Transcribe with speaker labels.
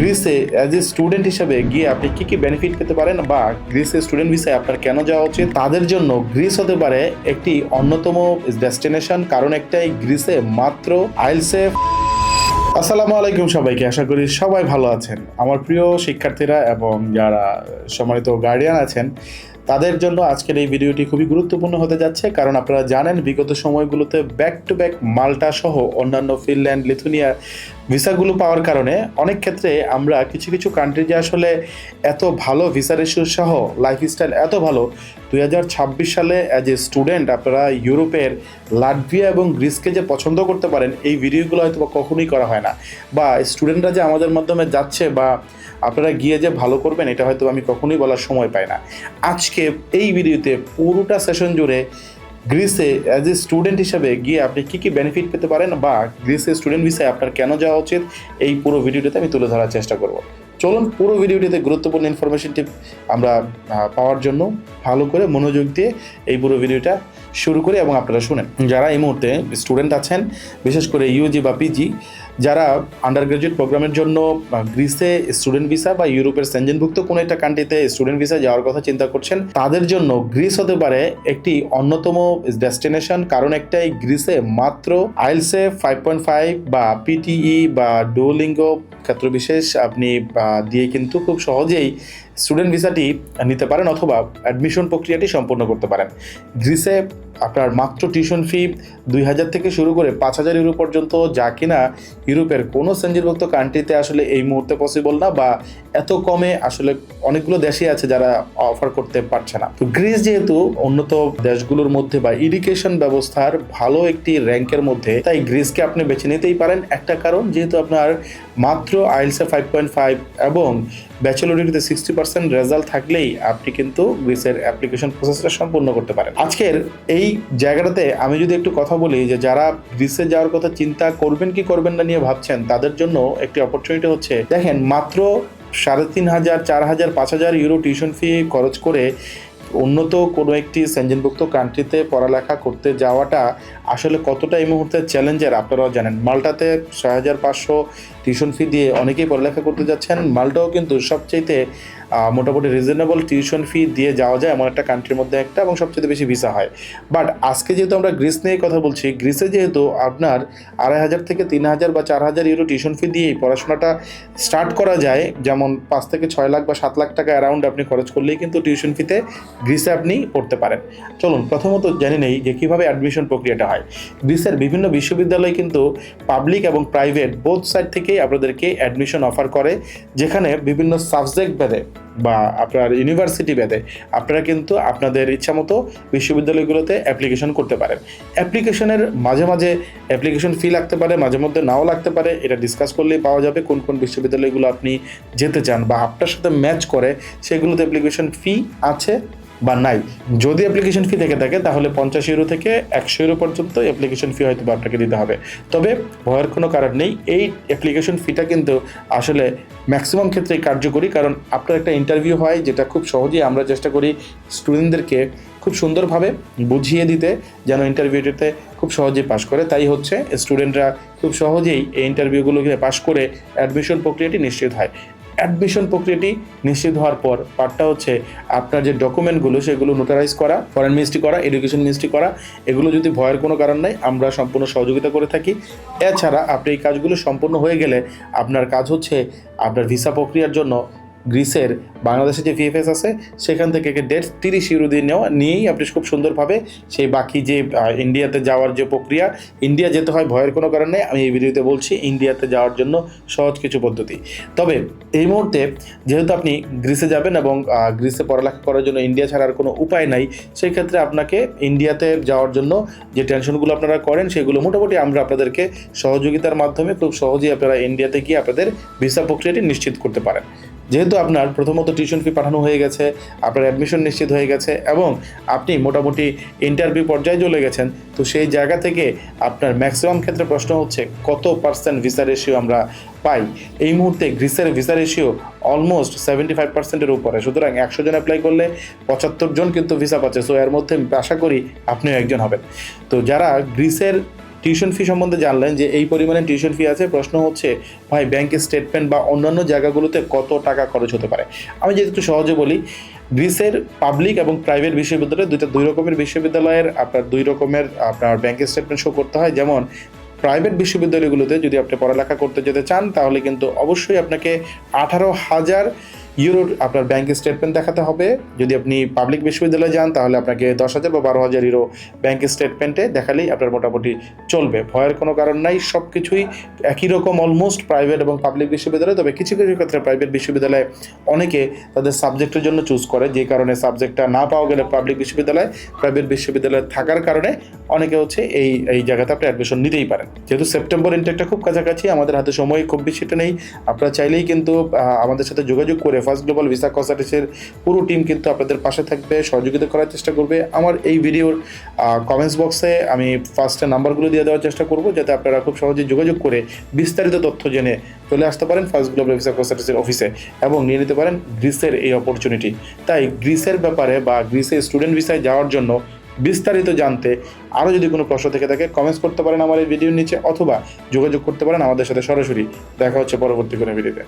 Speaker 1: গ্রিসে as a student হিসেবে গিয়ে আপনি কি কি বেনিফিট পেতে পারেন বা গ্রিসে স্টুডেন্ট ভিসায় আপনার কেন যাওয়া উচিত, তাদের জন্য গ্রিস হতে পারে একটি অন্যতম ডেস্টিনেশন। কারণ একটাই, গ্রিসে মাত্র আইএলটিএস। আসসালামু আলাইকুম সবাইকে, আশা করি সবাই ভালো আছেন। আমার প্রিয় শিক্ষার্থীরা এবং যারা সম্মানিত গার্ডিয়ান আছেন, তাদের জন্য আজকের এই ভিডিওটি খুবই গুরুত্বপূর্ণ হতে যাচ্ছে। কারণ আপনারা জানেন বিগত সময়গুলোতে ব্যাক টু ব্যাক মাল্টা সহ অন্যান্য ফিনল্যান্ড, লিথুনিয়া ভিসাগুলো পাওয়ার কারণে অনেক ক্ষেত্রে আমরা কিছু কিছু কান্ট্রি যে আসলে এত ভালো ভিসা রেশিও সহ লাইফস্টাইল এত ভালো, 2026 সালে অ্যাজ এ স্টুডেন্ট আপনারা ইউরোপের লাটভিয়া এবং গ্রিসকে যে পছন্দ করতে পারেন, এই ভিডিওগুলো হয়তো কখনোই করা হয় না। বা স্টুডেন্টরা যে আমাদের মাধ্যমে যাচ্ছে বা আপনারা গিয়ে যে ভালো করবেন, এটা হয়তো আমি কখনোই বলার সময় পাই না। আজকে এই ভিডিওতে পুরোটা সেশন জুড়ে গ্রিসে অ্যাজ এ স্টুডেন্ট হিসেবে গিয়ে আপনি কী কী বেনিফিট পেতে পারেন বা গ্রিসে স্টুডেন্ট ভিসায় আপনার কেন যাওয়া উচিত, এই পুরো ভিডিওটিতে আমি তুলে ধরার চেষ্টা করব। চলুন পুরো ভিডিওটিতে গুরুত্বপূর্ণ ইনফরমেশনটি আমরা পাওয়ার জন্য ভালো করে মনোযোগ দিয়ে এই পুরো ভিডিওটা শুরু করি এবং আপনারা শুনেন। যারা এই মুহূর্তে স্টুডেন্ট আছেন, বিশেষ করে ইউজি বা পিজি, যারা আন্ডার গ্রাজুয়েট প্রোগ্রামের জন্য গ্রিসে স্টুডেন্ট ভিসা বা ইউরোপের সেনজেনভুক্ত কোনো একটা কান্ট্রিতে স্টুডেন্ট ভিসা যাওয়ার কথা চিন্তা করছেন, তাদের জন্য গ্রিস হতে পারে একটি অন্যতম ডেস্টিনেশন। কারণ একটাই, গ্রিসে মাত্র আইএলটিএস 5.5 বা পিটিই বা ডুওলিঙ্গো ক্ষেত্র বিশেষ আপনি দিয়ে কিন্তু খুব সহজেই স্টুডেন্ট ভিসাটি নিতে পারেন অথবা অ্যাডমিশন প্রক্রিয়াটি সম্পন্ন করতে পারেন। গ্রিসে আপনার মাত্র টিউশন ফি 2000 থেকে শুরু করে 5000 ইউরো পর্যন্ত, যা কিনা ইউরোপের কোনো সেনজেনভুক্ত কান্ট্রিতে আসলে এই মুহূর্তে পসিবল না, বা এত কমে আসলে অনেকগুলো দেশই আছে যারা অফার করতে পারছে না। তো গ্রিস যেহেতু উন্নত দেশগুলোর মধ্যে বা এডুকেশন ব্যবস্থার ভালো একটি র্যাঙ্কের মধ্যে, তাই গ্রিসকে আপনি বেছে নিতেই পারেন। একটা কারণ, যেহেতু আপনার মাত্র আইএলটিএস 5.5 এবং ব্যাচেলর ডিগ্রিতে 60% রেজাল্ট থাকলেই আপনি কিন্তু গ্রিসের অ্যাপ্লিকেশন প্রসেসটা সম্পূর্ণ করতে পারেন। আজকের এই জায়গাটাতে আমি যদি একটু কথা বলি যে যারা গ্রিসে যাওয়ার কথা চিন্তা করবেন কি করবেন না নিয়ে ভাবছেন, তাদের জন্য একটি অপরচুনিটি হচ্ছে, দেখেন মাত্র 3500, 4000, 5000 ইউরো টিউশন ফি খরচ করে উন্নত কোনো একটি সেনজেনভুক্ত কান্ট্রিতে পড়ালেখা করতে যাওয়াটা আসলে কতটা এই মুহূর্তে চ্যালেঞ্জের আপনারাও জানেন। মাল্টাতে 6500 টিউশন ফি দিয়ে অনেকেই পড়ালেখা করতে যাচ্ছেন। মাল্টাও কিন্তু সবচেয়ে মোটামুটি রিজনেবল টিউশন ফি দিয়ে যাওয়া যায় এমন একটা কান্ট্রির মধ্যে একটা, এবং সবচেয়ে বেশি ভিসা হয়। বাট আজকে যেহেতু আমরা গ্রিস নিয়ে কথা বলছি, গ্রিসে যেহেতু আপনার 2500 থেকে 3000 বা 4000 ইউরো টিউশন ফি দিয়েই পড়াশোনাটা স্টার্ট করা যায়, যেমন 5 থেকে 6 লাখ বা 7 লাখ টাকা অ্যারাউন্ড আপনি খরচ করলেই কিন্তু টিউশন ফিতে গ্রিসে আপনি পড়তে পারেন। চলুন প্রথমত জেনে নেই যে কীভাবে অ্যাডমিশন প্রক্রিয়াটা হয়। গ্রিসের বিভিন্ন বিশ্ববিদ্যালয় কিন্তু পাবলিক এবং প্রাইভেট বোথ সাইড থেকেই আপনাদেরকে অ্যাডমিশন অফার করে, যেখানে বিভিন্ন সাবজেক্ট ভেদে বা আপনার ইউনিভার্সিটি ভেদে আপনারা কিন্তু আপনাদের ইচ্ছামতো বিশ্ববিদ্যালয়গুলোতে অ্যাপ্লিকেশন করতে পারেন। অ্যাপ্লিকেশনের মাঝে মাঝে অ্যাপ্লিকেশন ফি লাগতে পারে, মাঝে মধ্যে নাও লাগতে পারে। এটা ডিসকাস করলেই পাওয়া যাবে কোন কোন বিশ্ববিদ্যালয়গুলো আপনি যেতে চান বা আপনার সাথে ম্যাচ করে সেগুলোতে অ্যাপ্লিকেশন ফি আছে বা নাই। যদি অ্যাপ্লিকেশন ফি থেকে থাকে তাহলে 50 ইউরো থেকে 100 ইউরো পর্যন্ত অ্যাপ্লিকেশন ফি হয়তো আপনাকে দিতে হবে। তবে ভয়ের কোনো কারণ নেই, এই অ্যাপ্লিকেশন ফিটা কিন্তু আসলে ম্যাক্সিমাম ক্ষেত্রেই কার্যকরী। কারণ আপনার একটা ইন্টারভিউ হয়, যেটা খুব সহজেই আমরা চেষ্টা করি স্টুডেন্টদেরকে খুব সুন্দরভাবে বুঝিয়ে দিতে যেন ইন্টারভিউটিতে খুব সহজেই পাশ করে। তাই হচ্ছে স্টুডেন্টরা খুব সহজেই এই ইন্টারভিউগুলোকে পাশ করে অ্যাডমিশন প্রক্রিয়াটি নিশ্চিত হয়। অ্যাডমিশন প্রক্রিয়াটি নিশ্চিত হওয়ার পর পার্টটা হচ্ছে আপনার যে ডকুমেন্টগুলো সেগুলো নোটারাইজ করা, ফরেন মিনিস্ট্রি করা, এডুকেশন মিনিস্ট্রি করা। এগুলো যদি ভয়ের কোনো কারণ নাই, আমরা সম্পূর্ণ সহযোগিতা করে থাকি। এছাড়া আপনি এই কাজগুলো সম্পূর্ণ হয়ে গেলে আপনার কাজ হচ্ছে আপনার ভিসা প্রক্রিয়ার জন্য গ্রিসের বাংলাদেশে যে ভিএফএস আছে সেখান থেকে 30 ইউরো দিয়ে নিয়েই আপনি খুব সুন্দরভাবে সেই বাকি যে ইন্ডিয়াতে যাওয়ার যে প্রক্রিয়া, ইন্ডিয়া যেতে হয় ভয়ের কোনো কারণ নেই। আমি এই ভিডিওতে বলছি ইন্ডিয়াতে যাওয়ার জন্য সহজ কিছু পদ্ধতি। তবে এই মুহূর্তে যেহেতু আপনি গ্রিসে যাবেন এবং গ্রিসে পড়ালেখা করার জন্য ইন্ডিয়া ছাড়ার কোনো উপায় নাই, সেই ক্ষেত্রে আপনাকে ইন্ডিয়াতে যাওয়ার জন্য যে টেনশনগুলো আপনারা করেন সেগুলো মোটামুটি আমরা আপনাদেরকে সহযোগিতার মাধ্যমে খুব সহজেই আপনারা ইন্ডিয়াতে গিয়ে আপনাদের ভিসা প্রক্রিয়াটি নিশ্চিত করতে পারেন। যেহেতু আপনার প্রথমত টিউশন ফি পাঠানো হয়ে গেছে, আপনার অ্যাডমিশন নিশ্চিত হয়ে গেছে এবং আপনি মোটামুটি ইন্টারভিউ পর্যায়ে চলে গেছেন, তো সেই জায়গা থেকে আপনার ম্যাক্সিমাম ক্ষেত্রে প্রশ্ন হচ্ছে কত পার্সেন্ট ভিসা রেশিও আমরা পাই। এই মুহূর্তে গ্রিসের ভিসা রেশিও অলমোস্ট 75%-এর উপরে। সুতরাং 100 জন অ্যাপ্লাই করলে 75 জন কিন্তু ভিসা পাচ্ছে। সো এর মধ্যে আশা করি আপনিও একজন হবেন। তো যারা গ্রিসের টিউশন ফি সম্বন্ধে জানলেন যে এই পরিমাণে টিউশন ফি আছে। প্রশ্ন হচ্ছে ভাই ব্যাংকের স্টেটমেন্ট বা অন্যান্য জায়গাগুলোতে কত টাকা খরচ হতে পারে। আমি যদি একটু সহজে বলি, গ্রিসের পাবলিক এবং প্রাইভেট বিশ্ববিদ্যালয় দুই রকমের বিশ্ববিদ্যালয়ের আপনার দুই রকমের আপনার ব্যাংকের স্টেটমেন্ট শো করতে হয়। যেমন প্রাইভেট বিশ্ববিদ্যালয়গুলোতে যদি আপনি পড়ালেখা করতে যেতে চান তাহলে কিন্তু অবশ্যই আপনাকে 18,000 ইউরোর আপনার ব্যাংক স্টেটমেন্ট দেখাতে হবে। যদি আপনি পাবলিক বিশ্ববিদ্যালয়ে যান তাহলে আপনাকে 10,000 বা 12,000 ইউরো ব্যাংক স্টেটমেন্টে দেখালেই আপনার মোটামুটি চলবে। ভয়ের কোনো কারণ নাই, সব কিছুই একই রকম অলমোস্ট প্রাইভেট এবং পাবলিক বিশ্ববিদ্যালয়। তবে কিছু কিছু ক্ষেত্রে প্রাইভেট বিশ্ববিদ্যালয়ে অনেকে তাদের সাবজেক্টের জন্য চুজ করে, যে কারণে সাবজেক্টটা না পাওয়া গেলে পাবলিক বিশ্ববিদ্যালয়, প্রাইভেট বিশ্ববিদ্যালয়ে থাকার কারণে অনেকে হচ্ছে এই জায়গাতে আপনি অ্যাডমিশন নিতেই পারেন। যেহেতু সেপ্টেম্বর ইনটেকটা খুব কাছাকাছি, আমাদের হাতে সময় খুব বেশিটা নেই। আপনারা চাইলেই কিন্তু আমাদের সাথে যোগাযোগ করে ফার্স্ট গ্লোবাল ভিসা কনসালটেন্সির পুরো টিম কিন্তু আপনাদের পাশে থাকবে, সহযোগিতা করার চেষ্টা করবে। আমার এই ভিডিওর কমেন্টস বক্সে আমি ফার্স্টে নাম্বারগুলো দিয়ে দেওয়ার চেষ্টা করব, যাতে আপনারা খুব সহজে যোগাযোগ করে বিস্তারিত তথ্য জেনে চলে আসতে পারেন ফার্স্ট গ্লোবাল ভিসা কনসালটেন্সির অফিসে এবং নিয়ে নিতে পারেন গ্রিসের এই অপরচুনিটি। তাই গ্রিসের ব্যাপারে বা গ্রিসে স্টুডেন্ট ভিসায় যাওয়ার জন্য বিস্তারিত জানতে আরও যদি কোনো প্রশ্ন থেকে থাকে কমেন্টস করতে পারেন আমার এই ভিডিওর নিচে, অথবা যোগাযোগ করতে পারেন আমাদের সাথে সরাসরি। দেখা হচ্ছে পরবর্তী কোনো ভিডিওতে।